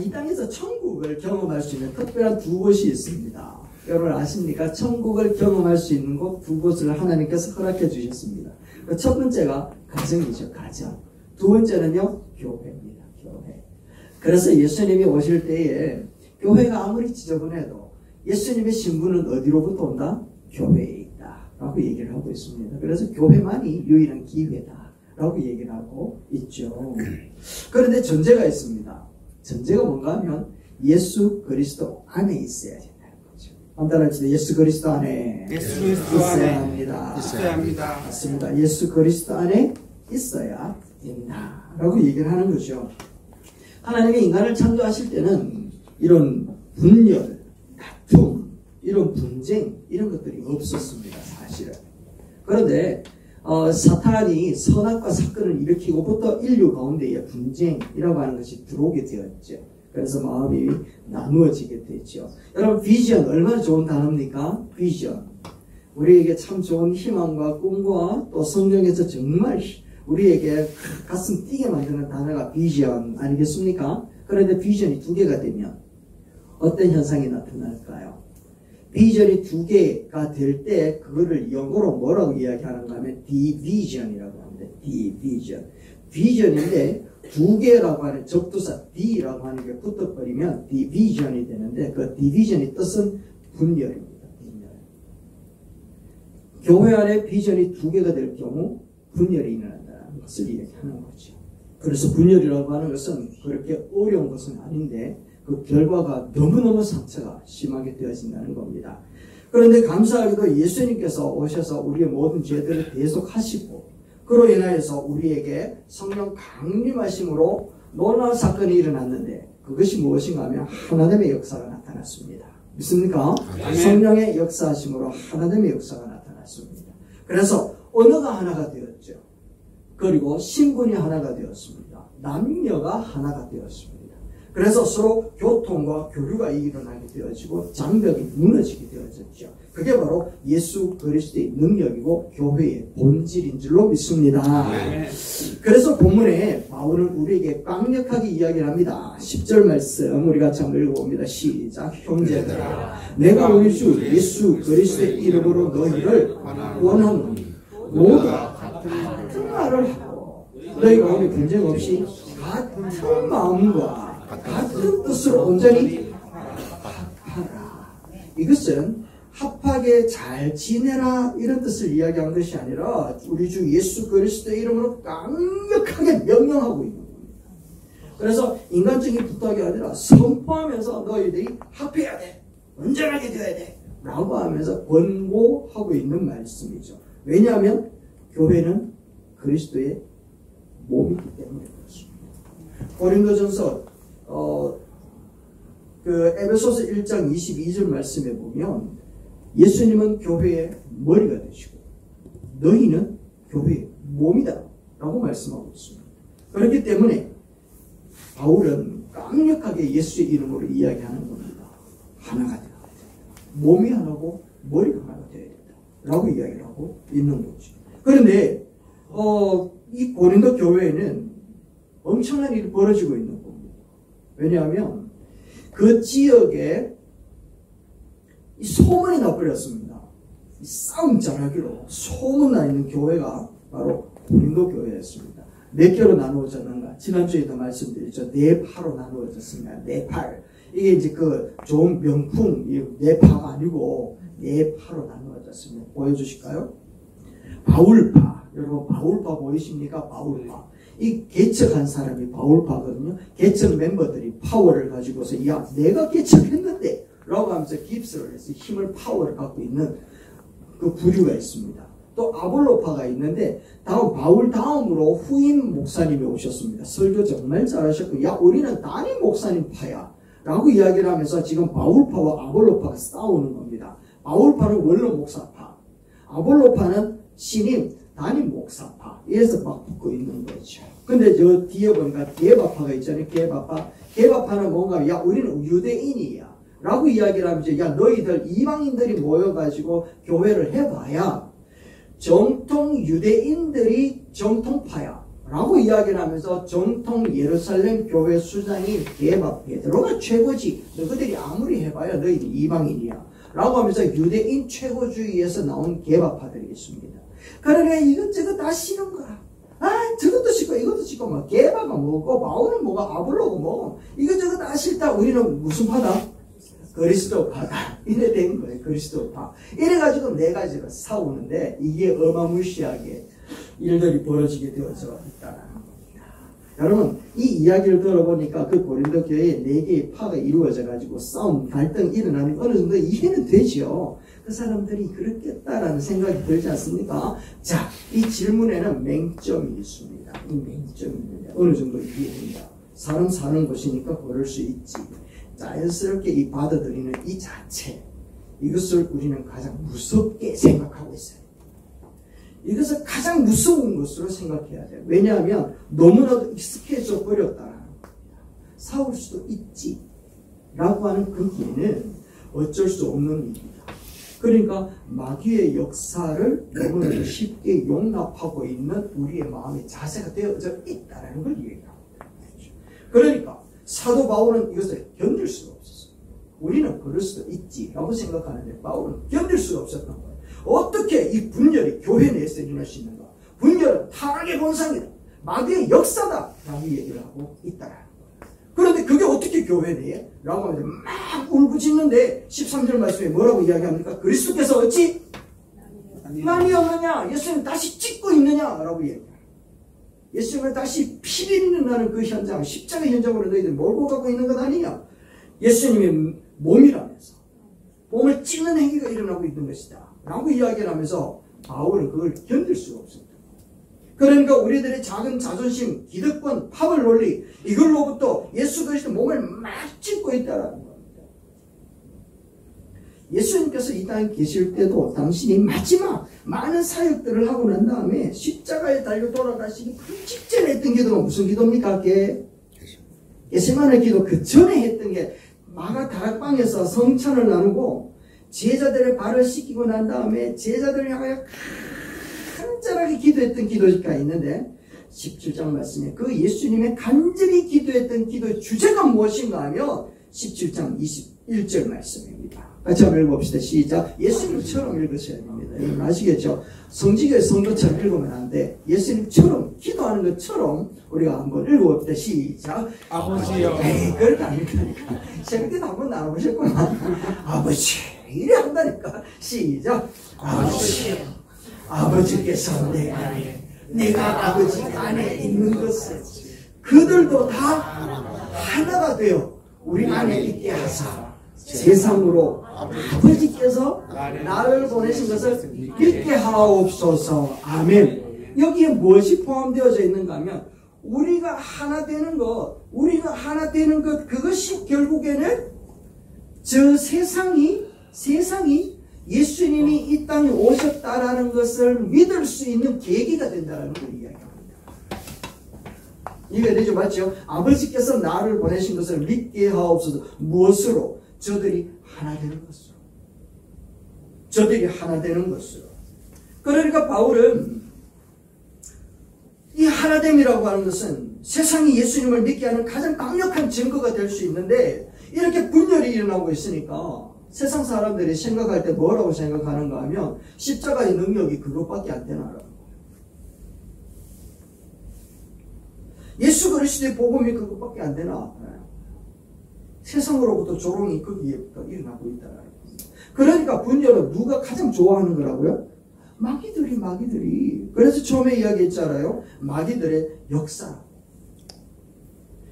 이 땅에서 천국을 경험할 수 있는 특별한 두 곳이 있습니다. 여러분 아십니까? 천국을 경험할 수 있는 곳 두 곳을 하나님께서 허락해 주셨습니다. 첫 번째가 가정이죠. 가정. 두 번째는요. 교회입니다. 교회. 그래서 예수님이 오실 때에 교회가 아무리 지저분해도 예수님의 신분은 어디로부터 온다? 교회에 있다 라고 얘기를 하고 있습니다. 그래서 교회만이 유일한 기회다 라고 얘기를 하고 있죠. 그런데 전제가 있습니다. 전제가 뭔가 하면 예수 그리스도 안에 있어야 된다는 거죠. 한번 따라합시다. 예수 그리스도 안에 있어야 합니다. 있어야 합니다. 맞습니다. 예수 그리스도 안에 있어야 된다 라고 얘기를 하는 거죠. 하나님이 인간을 창조하실 때는 이런 분열, 다툼, 이런 분쟁 이런 것들이 없었습니다. 사실은. 그런데 사탄이 선악과 사건을 일으키고부터 인류 가운데에 분쟁이라고 하는 것이 들어오게 되었죠. 그래서 마음이 나누어지게 됐죠. 여러분 비전 얼마나 좋은 단어입니까? 비전. 우리에게 참 좋은 희망과 꿈과 또 성경에서 정말 우리에게 가슴 뛰게 만드는 단어가 비전 아니겠습니까? 그런데 비전이 두 개가 되면 어떤 현상이 나타날까요? 비전이 두 개가 될 때 그거를 영어로 뭐라고 이야기하는가 하면 디비전이라고 합니다. 디비전. 비전인데 두 개라고 하는 접두사 D라고 하는 게 붙어버리면 디비전이 되는데 그 디비전의 뜻은 분열입니다. 분열. 교회 안에 비전이 두 개가 될 경우 분열이 일어난다는 것을 이야기하는 거죠. 그래서 분열이라고 하는 것은 그렇게 어려운 것은 아닌데 그 결과가 너무너무 상처가 심하게 되어진다는 겁니다. 그런데 감사하게도 예수님께서 오셔서 우리의 모든 죄들을 대속하시고 그로 인하여서 우리에게 성령 강림하심으로 놀라운 사건이 일어났는데 그것이 무엇인가 하면 하나님의 역사가 나타났습니다. 믿습니까? 성령의 역사하심으로 하나님의 역사가 나타났습니다. 그래서 언어가 하나가 되었죠. 그리고 신분이 하나가 되었습니다. 남녀가 하나가 되었습니다. 그래서 서로 교통과 교류가 일어나게 되어지고 장벽이 무너지게 되어졌죠. 그게 바로 예수 그리스도의 능력이고 교회의 본질인 줄로 믿습니다. 네. 그래서 본문에 바울은 우리에게 강력하게 이야기를 합니다. 10절 말씀 우리 같이 한번 읽어봅니다. 시작. 형제들아 내가 우리 주 예수 그리스도의 이름으로 너희를 원하노니 모두가 같은 말을 하고 너희 가운데 분쟁 없이 같은 마음과 같은 뜻으로 온전히 합하라. 이것은 합하게 잘 지내라 이런 뜻을 이야기하는 것이 아니라 우리 주 예수 그리스도의 이름으로 강력하게 명령하고 있는 겁니다. 그래서 인간적인 부탁이 아니라 선포하면서 너희들이 합해야 돼. 온전하게 되어야 돼. 라고 하면서 권고하고 있는 말씀이죠. 왜냐하면 교회는 그리스도의 몸이기 때문에 그렇습니다. 고린도전서 에베소서 1장 22절 말씀에 보면 예수님은 교회의 머리가 되시고 너희는 교회의 몸이다 라고 말씀하고 있습니다. 그렇기 때문에 바울은 강력하게 예수의 이름으로 이야기하는 겁니다. 하나가 되어야 된다. 몸이 하나고 머리가 하나가 되어야 된다 라고 이야기를 하고 있는 거죠. 그런데 이 고린도 교회에는 엄청난 일이 벌어지고 있는 겁니다. 왜냐하면 그 지역에 이 소문이 나버렸습니다. 이 싸움 잘하기로 소문나 있는 교회가 바로 고린도 교회였습니다. 몇 개로 나누어졌는가? 지난주에도 말씀드렸죠. 네파로 나누어졌습니다. 네팔. 이게 이제 그 좋은 명품, 네파가 아니고 네파로 나누어졌습니다. 보여주실까요? 바울파. 여러분 바울파 보이십니까? 바울파. 이 개척한 사람이 바울파거든요. 개척 멤버들이 파워를 가지고서 야 내가 개척했는데 라고 하면서 깁스를 해서 힘을 파워를 갖고 있는 그 부류가 있습니다. 또 아볼로파가 있는데 바울 다음으로 후임 목사님이 오셨습니다. 설교 정말 잘하셨고 야 우리는 담임 목사님 파야 라고 이야기를 하면서 지금 바울파와 아볼로파가 싸우는 겁니다. 바울파는 원로 목사파, 아볼로파는 신임 담임 목사파. 이래서 막 붙고 있는 거죠. 근데 저 뒤에 보니까 게바파가 있잖아요. 게바파는 뭔가 야 우리는 유대인이야 라고 이야기를 하면서 야 너희들 이방인들이 모여가지고 교회를 해봐야 정통 유대인들이 정통파야 라고 이야기를 하면서 정통 예루살렘 교회 수장인 게바 베드로가 최고지. 너희들이 아무리 해봐야 너희는 이방인이야. 라고 하면서 유대인 최고주의에서 나온 게바파들이 있습니다. 그러니까 이것저것 다 싫은 거야. 저것도 싫고 이것도 싫고 막 게바가 뭐고 바울은 뭐가 아볼로고 뭐 이것저것 다 싫다. 우리는 무슨 파다? 그리스도파다. 이래 된 거예요. 그리스도파. 이래가지고 네 가지로 싸우는데 이게 어마무시하게 일들이 벌어지게 되어서 있다는 겁니다. 여러분 이 이야기를 들어보니까 그 고린도 교회에 네 개의 파가 이루어져 가지고 싸움, 갈등 일어나는 어느 정도 이해는 되죠. 그 사람들이 그렇겠다라는 생각이 들지 않습니까? 자, 이 질문에는 맹점이 있습니다. 이 맹점이 있는데 어느 정도 이해됩니다. 사람 사는 곳이니까 그럴 수 있지. 자연스럽게 이 받아들이는 이 자체, 이것을 우리는 가장 무섭게 생각하고 있어요. 이것을 가장 무서운 것으로 생각해야 돼요. 왜냐하면 너무나도 익숙해져 버렸다는 겁니다. 싸울 수도 있지 라고 하는 거기에는 어쩔 수 없는 일입니다. 그러니까 마귀의 역사를 너무나도 쉽게 용납하고 있는 우리의 마음의 자세가 되어져 있다는 걸 얘기합니다. 그러니까 사도 바울은 이것을 견딜 수가 없었어요. 우리는 그럴 수도 있지라고 생각하는데 바울은 견딜 수가 없었던 거예요. 어떻게 이 분열이 교회 내에서 일어날 수 있는가? 분열은 타락의 본상이다. 마귀의 역사다. 라고 얘기를 하고 있다라는 거예요. 그런데 그게 어떻게 교회 내에? 라고 하면 막 울부짖는데 13절 말씀에 뭐라고 이야기합니까? 그리스도께서 어찌? 난이 없느냐? 예수님 다시 찍고 있느냐? 라고 얘기해요. 예수님을 다시 피리는 그 현장, 십자가 현장으로 너희들 몰고 가고 있는 것 아니냐? 예수님의 몸이라면서 몸을 찍는 행위가 일어나고 있는 것이다 라고 이야기를 하면서 바울은 그걸 견딜 수가 없었다. 그러니까 우리들의 작은 자존심, 기득권, 파벌 논리 이걸로부터 예수 그리스도 몸을 막 찍고 있다는 겁니다. 예수님께서 이 땅에 계실 때도 당신이 마지막 많은 사역들을 하고 난 다음에 십자가에 달려 돌아가시기 그 직전에 했던 기도가 무슨 기도입니까? 게세마네 기도 그 전에 했던 게 마가 다락방에서 성찬을 나누고 제자들의 발을 씻기고 난 다음에 제자들을 향하여 간절하게 기도했던 기도가 있는데 17장 말씀에 그 예수님의 간절히 기도했던 기도의 주제가 무엇인가 하면 17장 21절 말씀입니다. 같이 한번 읽어봅시다. 시작. 예수님처럼 읽으셔야 됩니다. 여러분 아시겠죠? 성지교회 성도처럼 읽으면 안 돼. 예수님처럼 기도하는 것처럼 우리가 한번 읽어봅시다. 시작. 아버지여. 에이 그렇게 안 읽다니까. 새벽에도 한번 나눠보셨구나. 아버지 이래 한다니까. 시작. 아버지여. 아버지께서 내 안에 내가 아버지 안에 있는 것을 그들도 다 하나가 되어 우리 안에 있게 하사 세상으로 아버지께서 나를 보내신 것을 믿게 하옵소서. 아멘. 여기에 무엇이 포함되어져 있는가 하면 우리가 하나 되는 것, 그것이 결국에는 저 세상이 예수님이 이 땅에 오셨다라는 것을 믿을 수 있는 계기가 된다는 걸 이야기합니다. 이해되죠? 맞죠? 아버지께서 나를 보내신 것을 믿게 하옵소서. 무엇으로? 저들이 하나 되는 것으로. 저들이 하나 되는 것으로. 그러니까 바울은 이 하나됨이라고 하는 것은 세상이 예수님을 믿게 하는 가장 강력한 증거가 될 수 있는데 이렇게 분열이 일어나고 있으니까 세상 사람들이 생각할 때 뭐라고 생각하는가 하면 십자가의 능력이 그것밖에 안 되나라는 거예요. 예수 그리스도의 복음이 그것밖에 안 되나? 세상으로부터 조롱이 거기에부터 일어나고 있다는 겁니다. 그러니까 분열은 누가 가장 좋아하는 거라고요? 마귀들이. 그래서 처음에 이야기했잖아요. 마귀들의 역사.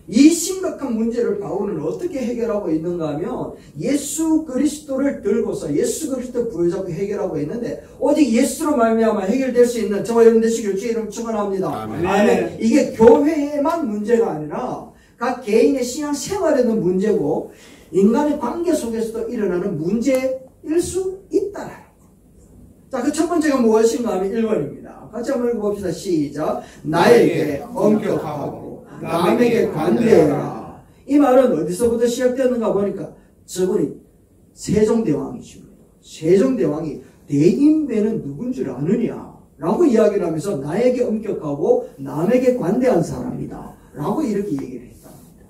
이 심각한 문제를 바울은 어떻게 해결하고 있는가 하면 예수 그리스도를 들고서 예수 그리스도 부여잡고 해결하고 있는데 오직 예수로 말미암아 해결될 수 있는 저와 여러분 되시길 주의 이름 축원합니다. 아멘. 이게 교회에만 문제가 아니라 각 개인의 신앙 생활에도 문제고 인간의 관계 속에서도 일어나는 문제일 수 있다. 자, 그 첫 번째가 무엇인가 하면 1번입니다. 같이 한번 읽어봅시다. 시작. 나에게 엄격하고 남에게 관대해라. 이 말은 어디서부터 시작되었는가 보니까 저분이 세종대왕이십니다. 세종대왕이 대인배는 누군 줄 아느냐? 라고 이야기를 하면서 나에게 엄격하고 남에게 관대한 사람이다 라고 이렇게 얘기를 했답니다.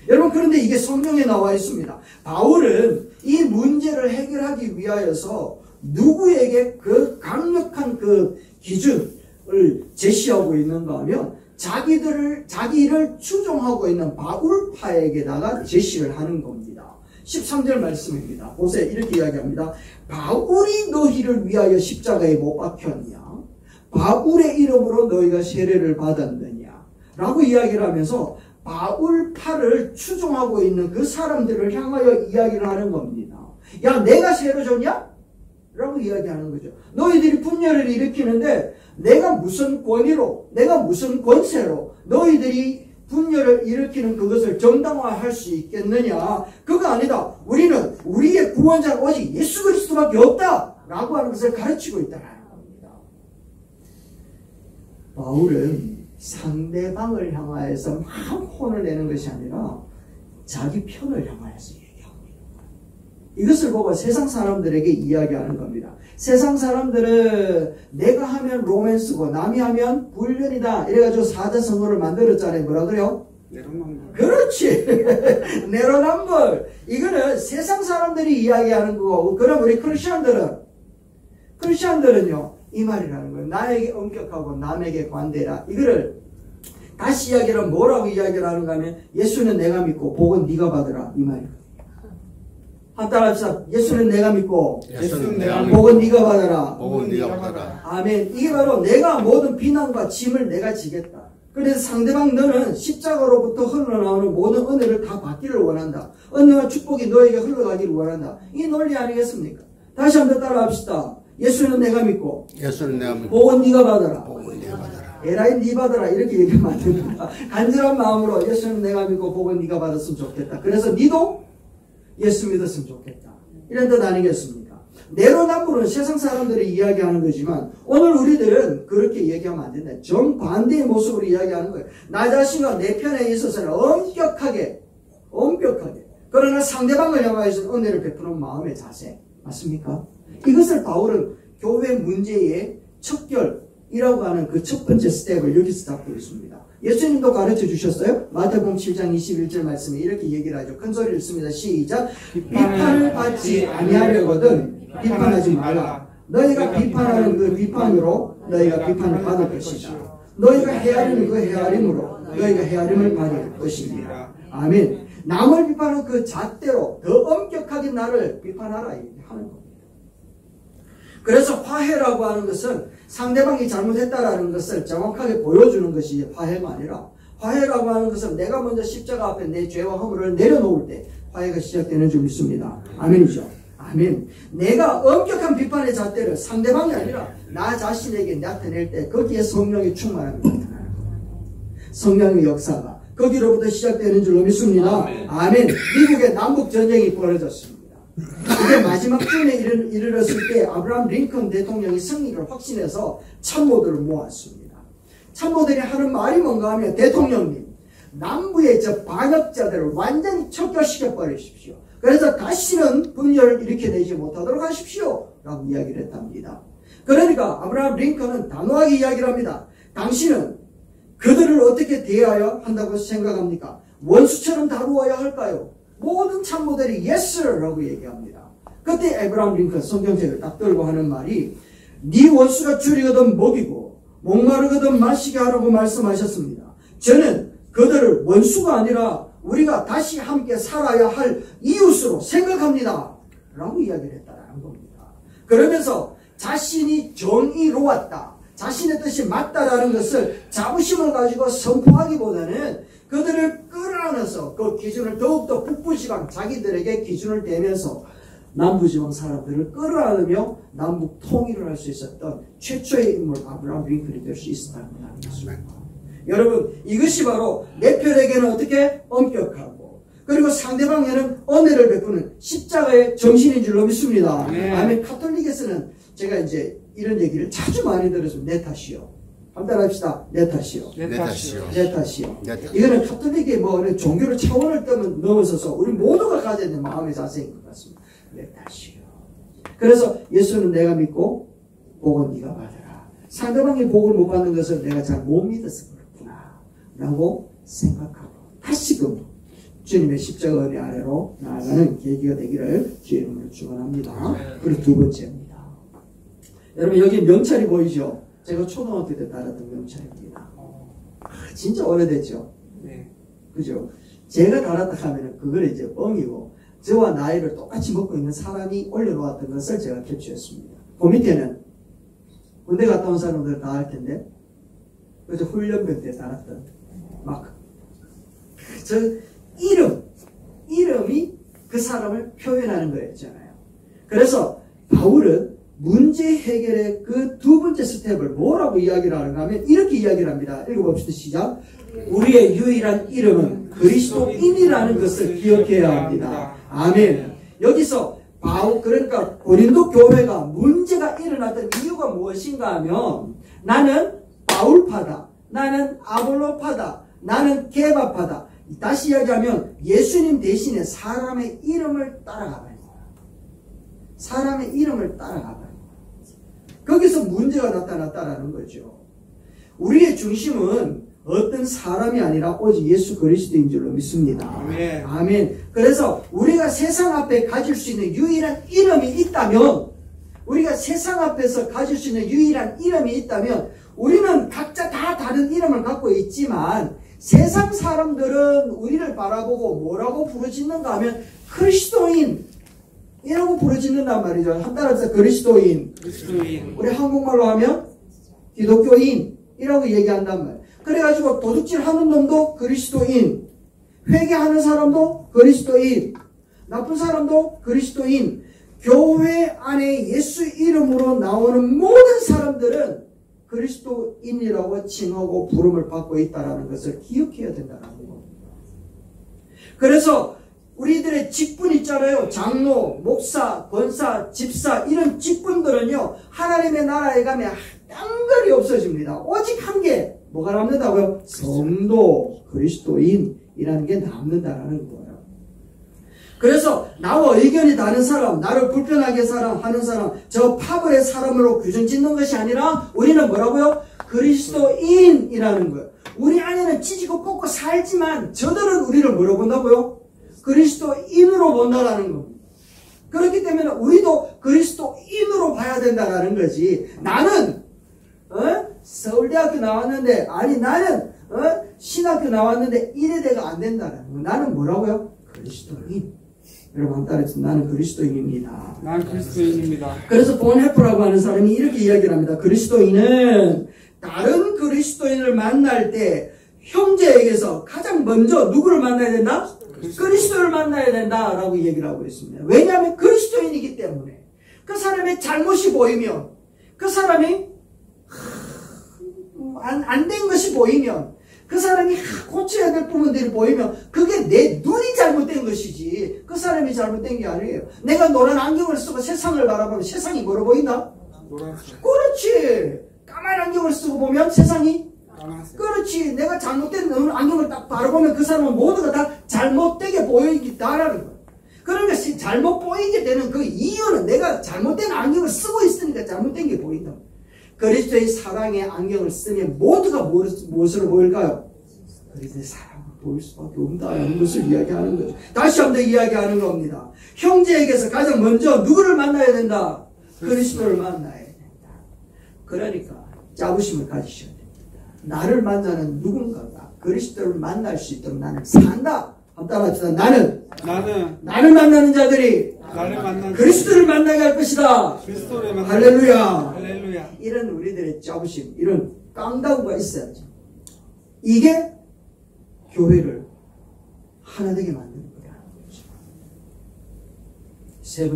여러분, 그런데 이게 성경에 나와 있습니다. 바울은 이 문제를 해결하기 위하여서 누구에게 그 강력한 그 기준을 제시하고 있는가 하면 자기를 추종하고 있는 바울파에게다가 제시를 하는 겁니다. 13절 말씀입니다. 보세요. 이렇게 이야기합니다. 바울이 너희를 위하여 십자가에 못 박혔냐? 바울의 이름으로 너희가 세례를 받았느냐? 라고 이야기를 하면서 바울파를 추종하고 있는 그 사람들을 향하여 이야기를 하는 겁니다. 야, 내가 세례 줬냐? 라고 이야기하는 거죠. 너희들이 분열을 일으키는데 내가 무슨 권위로, 내가 무슨 권세로 너희들이 분열을 일으키는 그것을 정당화할 수 있겠느냐? 그거 아니다. 우리는 우리의 구원자 오직 예수 그리스도밖에 없다 라고 하는 것을 가르치고 있다는 겁니다. 바울은 상대방을 향하여서 막 혼을 내는 것이 아니라 자기 편을 향하여서 얘기하고 있는 거예요. 이것을 보고 세상 사람들에게 이야기하는 겁니다. 세상 사람들은 내가 하면 로맨스고 남이 하면 불륜이다 이래가지고 사자성어를 만들었잖아요. 뭐라 그래요? 내로남불. 그렇지. 내로남불. 이거는 세상 사람들이 이야기하는 거고, 그럼 우리 크리스천들은요 이 말이라는 거예요. 나에게 엄격하고 남에게 관대라. 이거를 다시 이야기를 하면 뭐라고 이야기를 하는가 하면 예수는 내가 믿고 복은 네가 받으라 이 말이에요. 한따라 합시다. 예수는 내가 믿고 복은 네가 받아라. 복은 네가 받아라. 아멘. 이게 바로 내가 모든 비난과 짐을 내가 지겠다. 그래서 상대방 너는 십자가로부터 흘러나오는 모든 은혜를 다 받기를 원한다. 은혜와 축복이 너에게 흘러가기를 원한다. 이 논리 아니겠습니까? 다시 한번 따라 합시다. 예수는 내가 믿고 복은 네가 받아라. 에라이 네 받아라 이렇게 얘기하면 안 됩니다. 간절한 마음으로 예수는 내가 믿고 복은 네가 받았으면 좋겠다. 그래서 니도 예수 믿었으면 좋겠다. 이런 뜻 아니겠습니까? 내로남불은 세상 사람들이 이야기하는 거지만 오늘 우리들은 그렇게 얘기하면 안 된다. 정반대의 모습으로 이야기하는 거예요. 나 자신과 내 편에 있어서는 엄격하게 그러나 상대방을 향하여서 은혜를 베푸는 마음의 자세. 맞습니까? 이것을 바울은 교회 문제의 척결이라고 하는 그 첫 번째 스텝을 여기서 잡고 있습니다. 예수님도 가르쳐 주셨어요. 마태복음 7장 21절 말씀에 이렇게 얘기를 하죠. 큰 소리를 씁니다. 시작. 비판을 받지 아니하려거든 비판하지 말라. 너희가 비판하는 그 비판으로 너희가 비판을 받을 것이다. 너희가 헤아리는 그 헤아림으로 너희가 헤아림을 받을 것입니다. 아멘. 남을 비판하는 그 잣대로 더 엄격하게 나를 비판하라 하는 겁니다. 그래서 화해라고 하는 것은 상대방이 잘못했다라는 것을 정확하게 보여주는 것이 화해가 아니라, 화해라고 하는 것은 내가 먼저 십자가 앞에 내 죄와 허물을 내려놓을 때 화해가 시작되는 줄 믿습니다. 아멘이죠. 아멘. 내가 엄격한 비판의 잣대를 상대방이 아니라 나 자신에게 나타낼 때 거기에 성령이 충만합니다. 성령의 역사가 거기로부터 시작되는 줄로 믿습니다. 아멘. 미국의 남북전쟁이 벌어졌습니다. 이게 마지막 쯤에 이르렀을 때 아브라함 링컨 대통령이 승리를 확신해서 참모들을 모았습니다. 참모들이 하는 말이 뭔가 하면 대통령님, 남부의 저 반역자들을 완전히 척결시켜 버리십시오. 그래서 다시는 분열을 일으켜내지 못하도록 하십시오. 라고 이야기를 했답니다. 그러니까 아브라함 링컨은 단호하게 이야기를 합니다. 당신은 그들을 어떻게 대해야 한다고 생각합니까? 원수처럼 다루어야 할까요? 모든 참모들이 yes 라고 얘기합니다. 그때 아브라함 링컨 성경책을 딱 들고 하는 말이 네 원수가 줄이거든 먹이고 목마르거든 마시게 하라고 말씀하셨습니다. 저는 그들을 원수가 아니라 우리가 다시 함께 살아야 할 이웃으로 생각합니다. 라고 이야기를 했다는 겁니다. 그러면서 자신이 정의로웠다, 자신의 뜻이 맞다라는 것을 자부심을 가지고 선포하기보다는 그들을 끌어안아서 그 기준을 더욱더 북부지방 자기들에게 기준을 대면서 남부지방 사람들을 끌어안으며 남북 통일을 할 수 있었던 최초의 인물 아브라함 링컨이 될 수 있었다는 것 아니겠습니까? 여러분, 이것이 바로 내 편에게는 어떻게 엄격하고 그리고 상대방에는 은혜를 베푸는 십자가의 정신인 줄로 믿습니다. 아멘. 카톨릭에서는 제가 이제 이런 얘기를 자주 많이 들었습니다. 내 탓이요. 한번 합시다. 내 탓이요. 내 탓이요. 내 탓이요. 이거는 카톨릭의 뭐 종교를 차원을 넘어서서 우리 모두가 가져야 되는 마음의 자세인 것 같습니다. 내 탓이요. 그래서 예수는 내가 믿고 복은 네가 받아라. 상대방이 복을 못 받는 것을 내가 잘 못 믿어서 그렇구나 라고 생각하고 다시금 주님의 십자가 은혜 아래로 나아가는 계기가 되기를 주의 이름으로 축원합니다. 그리고 두 번째입니다. 여러분 여기 명찰이 보이죠? 제가 초등학교 때 달았던 명찰입니다. 진짜 오래됐죠? 네. 그죠? 제가 달았다 하면은 그걸 이제 뻥이고 저와 나이를 똑같이 먹고 있는 사람이 올려놓았던 것을 제가 캡처했습니다. 그 밑에는 군대 갔다 온 사람들 다 할 텐데 그저 훈련병 때 달았던 마크. 저 이름이 그 사람을 표현하는 거였잖아요. 그래서 바울은 문제 해결의 그 두 번째 스텝을 뭐라고 이야기를 하는가 하면 이렇게 이야기를 합니다. 읽어봅시다. 시작. 우리의 유일한 이름은 그리스도인이라는 것을 기억해야 합니다. 아멘. 여기서 바울, 그러니까 고린도 교회가 문제가 일어났던 이유가 무엇인가 하면 나는 바울파다, 나는 아볼로파다, 나는 게바파다. 다시 이야기하면 예수님 대신에 사람의 이름을 따라가봐요. 사람의 이름을 따라가봐요. 거기서 문제가 나타났다라는 거죠. 우리의 중심은 어떤 사람이 아니라 오직 예수 그리스도인 줄로 믿습니다. 아멘. 아멘. 그래서 우리가 세상 앞에 가질 수 있는 유일한 이름이 있다면, 우리가 세상 앞에서 가질 수 있는 유일한 이름이 있다면, 우리는 각자 다 다른 이름을 갖고 있지만 세상 사람들은 우리를 바라보고 뭐라고 부르짖는가 하면 그리스도인 이라고 부르짖는단 말이죠. 한 따라서 그리스도인. 우리 한국말로 하면 기독교인이라고 얘기한단 말이에요. 그래가지고 도둑질 하는 놈도 그리스도인, 회개하는 사람도 그리스도인, 나쁜 사람도 그리스도인, 교회 안에 예수 이름으로 나오는 모든 사람들은 그리스도인이라고 칭하고 부름을 받고 있다는 것을 기억해야 된다는 겁니다. 그래서 우리들의 직분 있잖아요. 장로, 목사, 권사, 집사 이런 직분들은요. 하나님의 나라에 가면 딴거리 없어집니다. 오직 한 개. 뭐가 남는다고요? 성도, 그리스도인이라는 게 남는다라는 거예요. 그래서 나와 의견이 다른 사람, 나를 불편하게 하는 사람, 저 파벌의 사람으로 규정 짓는 것이 아니라 우리는 뭐라고요? 그리스도인이라는 거예요. 우리 안에는 찢고 뽑고 살지만 저들은 우리를 뭐로 본다고요? 그리스도인으로 본다라는 겁니다. 그렇기 때문에 우리도 그리스도인으로 봐야 된다라는 거지. 나는 서울대학교 나왔는데, 아니 나는 신학교 나왔는데 이래대가 안 된다라는 거. 나는 뭐라고요? 그리스도인. 여러분 한 따라서 나는 그리스도인입니다. 난 그리스도인입니다. 그래서 본헤프라고 하는 사람이 이렇게 이야기를 합니다. 그리스도인은 다른 그리스도인을 만날 때 형제에게서 가장 먼저 누구를 만나야 된다? 그리스도를 만나야 된다라고 얘기를 하고 있습니다. 왜냐하면 그리스도인이기 때문에 그 사람의 잘못이 보이면, 그 사람이 안 된 것이 보이면, 그 사람이 고쳐야 될 부분들이 보이면 그게 내 눈이 잘못된 것이지 그 사람이 잘못된 게 아니에요. 내가 노란 안경을 쓰고 세상을 바라보면 세상이 뭐로 보인다? 노란색. 그렇지. 까만 안경을 쓰고 보면 세상이 까만색. 그렇지. 내가 잘못된 안경을 딱 바라보면 그 사람은 모두가 다 잘못되게 보이겠다라는 거예요. 그러니까 잘못 보이게 되는 그 이유는 내가 잘못된 안경을 쓰고 있으니까 잘못된 게 보인다. 그리스도의 사랑의 안경을 쓰면 모두가 무엇으로 보일까요? 그리스도의 사랑을 보일 수밖에 없다는 것을 이야기하는 거죠. 다시 한번 이야기하는 겁니다. 형제에게서 가장 먼저 누구를 만나야 된다? 그리스도를 만나야 된다. 그러니까 자부심을 가지셔야 됩니다. 나를 만나는 누군가가 그리스도를 만날 수 있도록 나는 산다. 한번 따라합시다. 나를 만나는 자들이 그리스도를 만나게 할 것이다. 할렐루야. 할렐루야. 이런 우리들의 자부심, 이런 깡다구가 있어야죠. 이게 교회를 하나 되게 만드는 거야. 세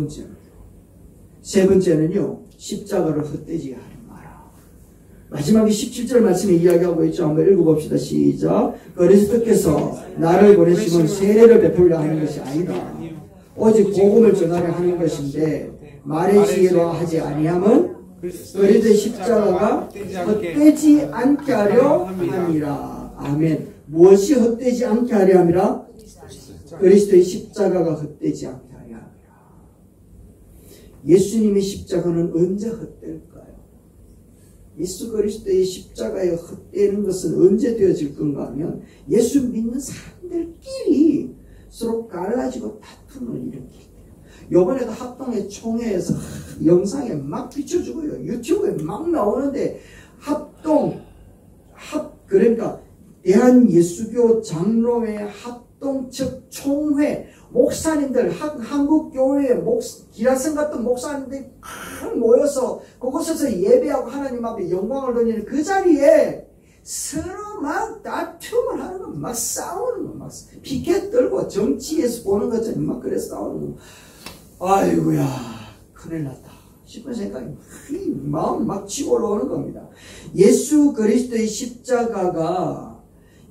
번째는요, 십자가를 헛되지 하지 마라. 마지막에 17절 말씀에 이야기하고 있죠. 한번 읽어봅시다. 시작. 그리스도께서 나를 보내시면 세례를 베풀려 하는 것이 아니다. 오직 복음을 전하려 하는 것인데 말의 지혜로 하지 아니함은 그리스도의 십자가가 헛되지 않게 하려 함이라. 아멘. 무엇이 헛되지 않게 하려 함이라? 그리스도의 십자가가 헛되지 않게 하려 함이라. 예수님의 십자가는 언제 헛될까요? 예수 그리스도의 십자가에 헛되는 것은 언제 되어질 건가 하면 예수 믿는 사람들끼리 서로 갈라지고 다툼을 일으킬 때요. 요번에도 합동의 총회에서 영상에 막 비춰주고요. 유튜브에 막 나오는데 그러니까 대한예수교 장로회 합동 즉 총회 목사님들 한국교회의 기라성 같은 목사님들이 막 모여서 그곳에서 예배하고 하나님 앞에 영광을 돌리는 그 자리에 서로 막 다툼을 하는 거, 막 싸우는 거, 막 피켓 들고 정치에서 보는 것처럼 막 그래 싸우는 거. 아이고야 큰일 났다 싶은 생각이 마음 막 치고 올라오는 겁니다. 예수 그리스도의 십자가가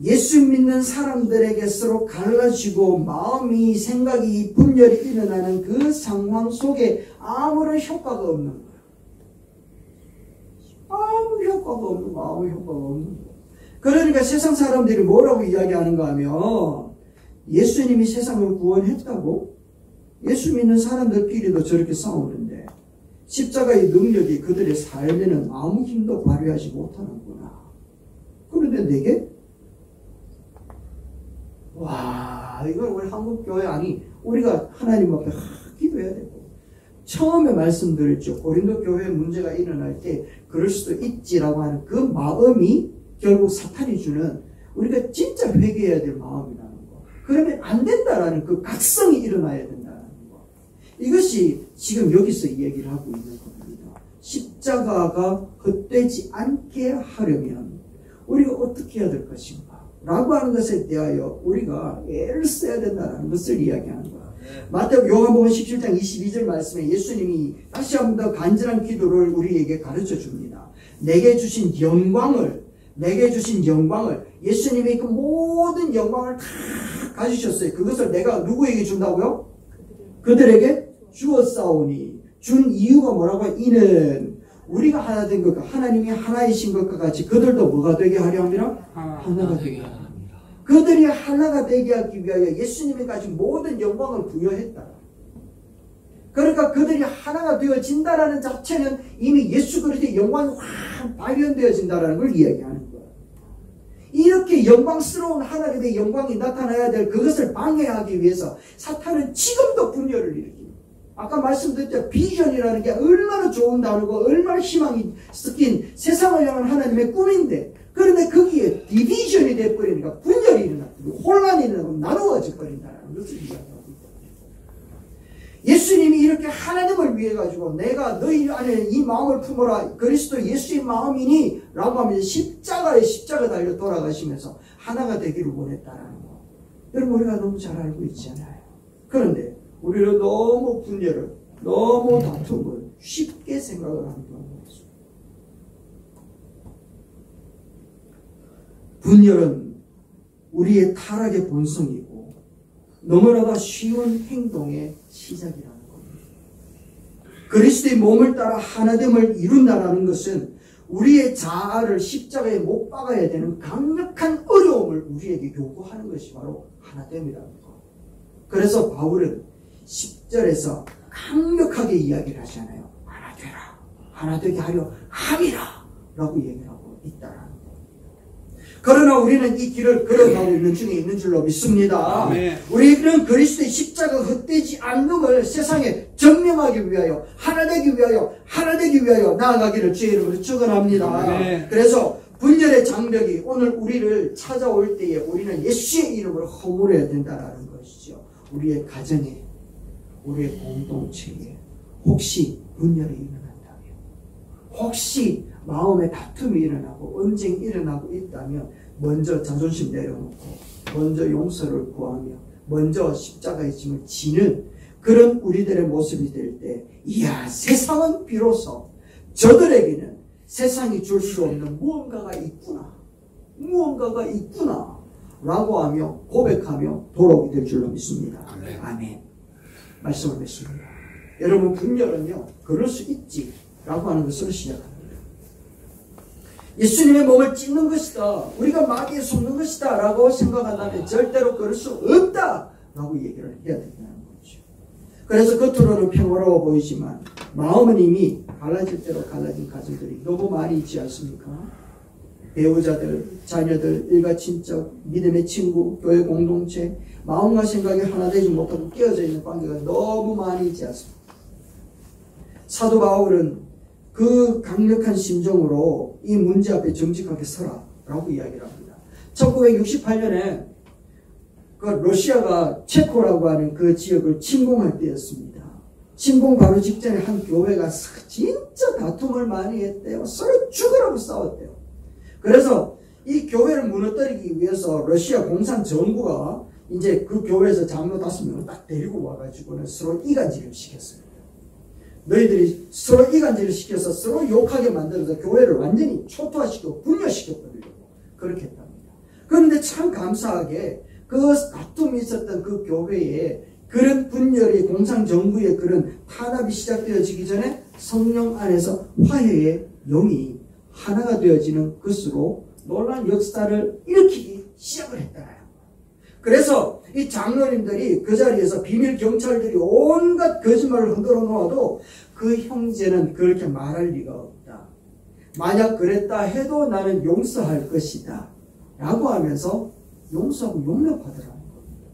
예수 믿는 사람들에게 서로 갈라지고 마음이 생각이 분열이 일어나는 그 상황 속에 아무런 효과가 없는 거예요. 아무 효과가 없는 거, 아무 효과가 없는 거. 그러니까 세상 사람들이 뭐라고 이야기하는가 하면 예수님이 세상을 구원했다고? 예수 믿는 사람들끼리도 저렇게 싸우는데 십자가의 능력이 그들의 삶에는 아무 힘도 발휘하지 못하는구나. 그런데 내게 와, 이걸 우리 한국교회 아니 우리가 하나님 앞에 기도해야 되고 처음에 말씀드렸죠. 고린도 교회에 문제가 일어날 때 그럴 수도 있지라고 하는 그 마음이 결국 사탄이 주는 우리가 진짜 회개해야 될 마음이라는 거. 그러면 안 된다라는 그 각성이 일어나야 된다는 거. 이것이 지금 여기서 얘기를 하고 있는 겁니다. 십자가가 헛되지 않게 하려면 우리가 어떻게 해야 될 것인가 라고 하는 것에 대하여 우리가 애를 써야 된다는 것을 이야기하는 거야. 요한복음 17장 22절 말씀에 예수님이 다시 한 번 더 간절한 기도를 우리에게 가르쳐 줍니다. 내게 주신 영광을 예수님이 그 모든 영광을 다 가지셨어요. 그것을 내가 누구에게 준다고요? 그들에게 주었사오니. 준 이유가 뭐라고? 이는 우리가 하나 된 것과 하나님이 하나이신 것과 같이 그들도 뭐가 되게 하려 함이라? 하나가 되게 하라. 그들이 하나가 되게 하기 위하여 예수님이 가진 모든 영광을 부여했다. 그러니까 그들이 하나가 되어진다라는 자체는 이미 예수 그리스도의 영광이 확 발현되어진다라는 걸 이야기하는 거예요. 이렇게 영광스러운 하나님의 영광이 나타나야 될 그것을 방해하기 위해서 사탄은 지금도 분열을 일으킵니다. 아까 말씀드렸죠. 비전이라는 게 얼마나 좋은 단어고 얼마나 희망이 섞인 세상을 향한 하나님의 꿈인데 그런데 거기에 디비전이 돼버리니까 분열이 일어나고 혼란이 일어나고 나누어져 버린다는 것을 이야기하고 있다. 예수님이 이렇게 하나님을 위해 가지고 내가 너희 안에 이 마음을 품어라 그리스도 예수의 마음이니 라고 하면서 십자가 달려 돌아가시면서 하나가 되기를 원했다라는 거. 여러분 우리가 너무 잘 알고 있잖아요. 그런데 우리는 너무 분열을 너무 다툼을 쉽게 생각을 하는 경우가 있습니다. 분열은 우리의 타락의 본성이고 너무나도 쉬운 행동의 시작이라는 겁니다. 그리스도의 몸을 따라 하나됨을 이룬다는 것은 우리의 자아를 십자가에 못 박아야 되는 강력한 어려움을 우리에게 요구하는 것이 바로 하나됨이라는 것. 그래서 바울은 10절에서 강력하게 이야기를 하잖아요. 하나 되라. 하나 되게 하려 함이라. 라고 얘기를 하고 있다라는 것. 그러나 우리는 이 길을 걸어가고 있는 중에 있는 줄로 믿습니다. 아멘. 우리는 그리스도의 십자가가 헛되지 않음을 세상에 증명하기 위하여 하나 되기 위하여 나아가기를 주의 이름으로 축원합니다. 아멘. 그래서 분열의 장벽이 오늘 우리를 찾아올 때에 우리는 예수의 이름으로 허물어야 된다는 것이죠. 우리의 가정에 우리의 공동체에 혹시 분열이 일어난다면 혹시 마음에 다툼이 일어나고 언쟁이 일어나고 있다면 먼저 자존심 내려놓고 먼저 용서를 구하며 먼저 십자가의 짐을 지는 그런 우리들의 모습이 될 때 이야 세상은 비로소 저들에게는 세상이 줄 수 없는 무언가가 있구나 라고 하며 고백하며 돌아오게 될 줄로 믿습니다. 아멘. 말씀을 맺습니다. 여러분 분열은요 그럴 수 있지 라고 하는 것으로 시작합니다. 예수님의 몸을 찢는 것이다 우리가 마귀에 속는 것이다 라고 생각한다면 절대로 그럴 수 없다 라고 얘기를 해야 된다는 거죠. 그래서 겉으로는 평화로워 보이지만 마음은 이미 갈라질 대로 갈라진 가정들이 너무 많이 있지 않습니까? 배우자들, 자녀들, 일가 친척, 믿음의 친구, 교회 공동체, 마음과 생각이 하나 되지 못하고 깨어져 있는 관계가 너무 많이 있지 않습니까? 사도 바울은 그 강력한 심정으로 이 문제 앞에 정직하게 서라라고 이야기를 합니다. 1968년에 그 러시아가 체코라고 하는 그 지역을 침공할 때였습니다. 침공 바로 직전에 한 교회가 진짜 다툼을 많이 했대요. 서로 죽으라고 싸웠대요. 그래서 이 교회를 무너뜨리기 위해서 러시아 공산 정부가 이제 그 교회에서 장로 5명을 딱 데리고 와가지고는 서로 이간질을 시켰어요. 너희들이 서로 이간질을 시켜서 서로 욕하게 만들어서 교회를 완전히 초토화시키고 분열시켜버리려고 그렇게 했답니다. 그런데 참 감사하게 그 다툼이 있었던 그 교회에 그런 분열이 공산정부의 그런 탄압이 시작되어지기 전에 성령 안에서 화해의 영이 하나가 되어지는 것으로 놀라운 역사를 일으키기 시작을 했다. 그래서 이 장로님들이 그 자리에서 비밀 경찰들이 온갖 거짓말을 흔들어 놓아도 그 형제는 그렇게 말할 리가 없다. 만약 그랬다 해도 나는 용서할 것이다. 라고 하면서 용서하고 용납하더라는 겁니다.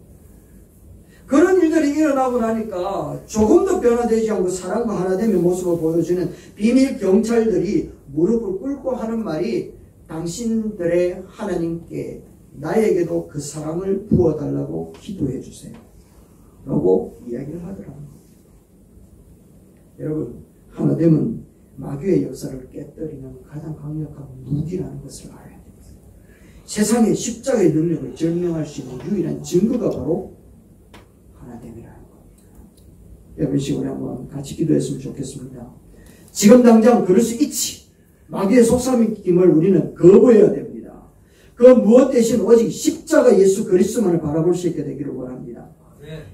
그런 일들이 일어나고 나니까 조금도 변화되지 않고 사랑과 하나 되는 모습을 보여주는 비밀 경찰들이 무릎을 꿇고 하는 말이 당신들의 하나님께 나에게도 그 사랑을 부어달라고 기도해 주세요. 라고 이야기를 하더라는 겁니다. 여러분, 하나됨은 마귀의 역사를 깨뜨리는 가장 강력한 무기라는 것을 알아야 됩니다. 세상의 십자가의 능력을 증명할 수 있는 유일한 증거가 바로 하나됨이라는 겁니다. 여러분, 시간에 한번 같이 기도했으면 좋겠습니다. 지금 당장 그럴 수 있지. 마귀의 속삭임을 우리는 거부해야 됩니다. 그 무엇 대신 오직 십자가 예수 그리스도만을 바라볼 수 있게 되기를 원합니다.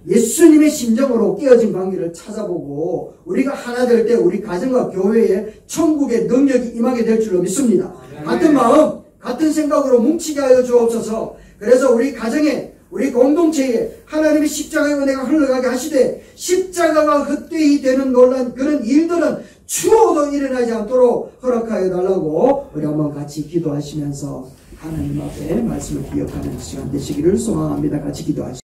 예수님의 심정으로 깨어진 관계를 찾아보고 우리가 하나 될 때 우리 가정과 교회에 천국의 능력이 임하게 될 줄로 믿습니다. 같은 마음, 같은 생각으로 뭉치게 하여 주옵소서. 그래서 우리 가정에, 우리 공동체에 하나님의 십자가의 은혜가 흘러가게 하시되 십자가가 헛되이 되는 놀란 그런 일들은 추호도 일어나지 않도록 허락하여 달라고 우리 한번 같이 기도하시면서 하나님 앞에 말씀을 기억하는 시간 되시기를 소망합니다. 같이 기도하시죠.